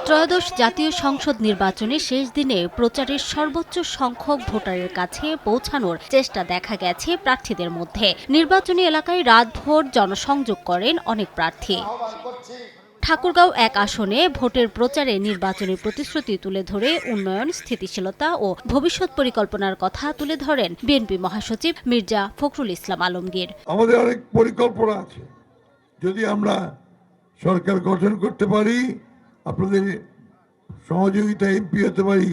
ত্রয়োদশ জাতীয় সংসদ নির্বাচনে শেষ দিনে প্রচারের সর্বোচ্চ সংখ্যক ভোটারের কাছে পৌঁছানোর চেষ্টা দেখা গেছে প্রার্থীদের মধ্যে। নির্বাচনী এলাকায় রাতভর জনসংযোগ করেন অনেক প্রার্থী। ঠাকুরগাঁও ১ আসনে ভোটের প্রচারে নির্বাচনী প্রতিশ্রুতি তুলে ধরে উন্নয়ন, স্থিতিশীলতা ও ভবিষ্যৎ পরিকল্পনার কথা তুলে ধরেন বিএনপি মহাসচিব মির্জা ফখরুল ইসলাম আলমগীর। আমাদের অনেক পরিকল্পনা আছে, যদি আমরা সরকার গঠন করতে পারি, আপনাদের সহযোগিতা এমপি হতে পারি,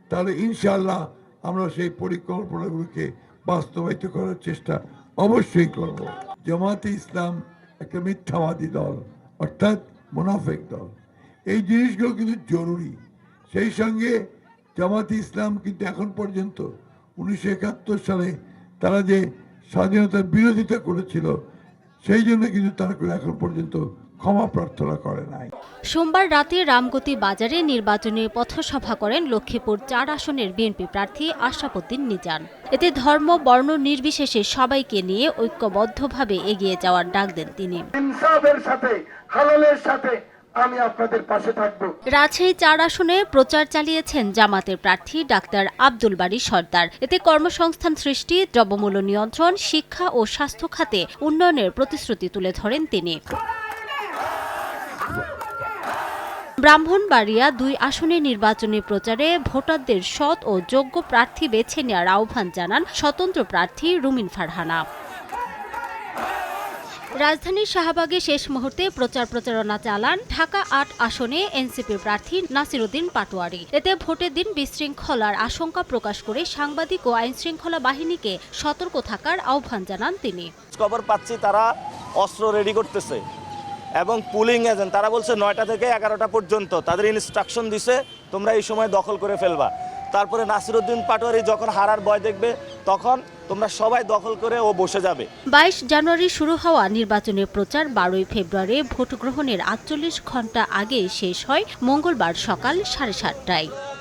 তাহলে ইনশাআল্লাহ আমরা সেই পরিকল্পনাগুলোকে বাস্তবায়িত করার চেষ্টা অবশ্যই করব। জামাতে ইসলাম একটা মিথ্যাবাদী দল, অর্থাৎ মুনাফিক দল। এই জিনিসগুলো কিন্তু জরুরি। সেই সঙ্গে জামাতে ইসলাম কিন্তু এখন পর্যন্ত 1971 সালে তারা যে স্বাধীনতার বিরোধিতা করেছিল, সেই জন্য কিন্তু তারা এখন পর্যন্ত ক্ষমা প্রার্থনা করে নাই। সোমবার রাতে রামগতি বাজারে নির্বাচনী পথসভা করেন লক্ষ্মীপুর ৪ আসনের বিএনপি প্রার্থী আশরাফ উদ্দিন নিজান। এতে ধর্ম, বর্ণ নির্বিশেষে সবাইকে নিয়ে ঐক্যবদ্ধভাবে এগিয়ে যাওয়ার ডাক দেন তিনি। ইনসাফের সাথে, হালালের সাথে আমি আপনাদের পাশে থাকব। রাজশাহী ৪ আসনে প্রচার চালিয়েছেন জামাতের প্রার্থী ডাক্তার আব্দুল বারী সরদার। এতে কর্মসংস্থান সৃষ্টি, দ্রব্যমূল্য নিয়ন্ত্রণ, শিক্ষা ও স্বাস্থ্য খাতে উন্নয়নের প্রতিশ্রুতি তুলে ধরেন তিনি। ব্রাহ্মণবাড়িয়া ২ আসনে নির্বাচনী প্রচারে ভোটারদের সৎ ও যোগ্য প্রার্থী বেছে নেওয়ার আহ্বান জানান স্বতন্ত্র প্রার্থী রুমিন ফারহানা। রাজধানীর শাহবাগে শেষ মুহূর্তে প্রচারণা চালান ঢাকা ৮ আসনে এনসিপি প্রার্থী নাসিরউদ্দিন পাটোয়ারি। এতে ভোটের দিন বিশৃঙ্খলার আশঙ্কা প্রকাশ করে সাংবাদিক ও আইনশৃঙ্খলা বাহিনীকে সতর্ক থাকার আহ্বান জানান তিনি। খবর পাচ্ছি তারা অস্ত্র রেডি করতেছে এবং পুলিং এজেন্ট, তারা বলছে ৯টা থেকে ১১টা পর্যন্ত তাদের ইনস্ট্রাকশন দিছে তোমরা এই সময় দখল করে ফেলবা। তারপরে নাসিরউদ্দিন পাটোয়ারি যখন হারার ভয় দেখবে তখন তোমরা সবাই দখল করে ও বসে যাবে। ২২ জানুয়ারি শুরু হওয়া নির্বাচনের প্রচার ১২ই ফেব্রুয়ারি ভোট গ্রহণের ৪৮ ঘণ্টা আগে শেষ হয় মঙ্গলবার সকাল ৭:৩০টায়।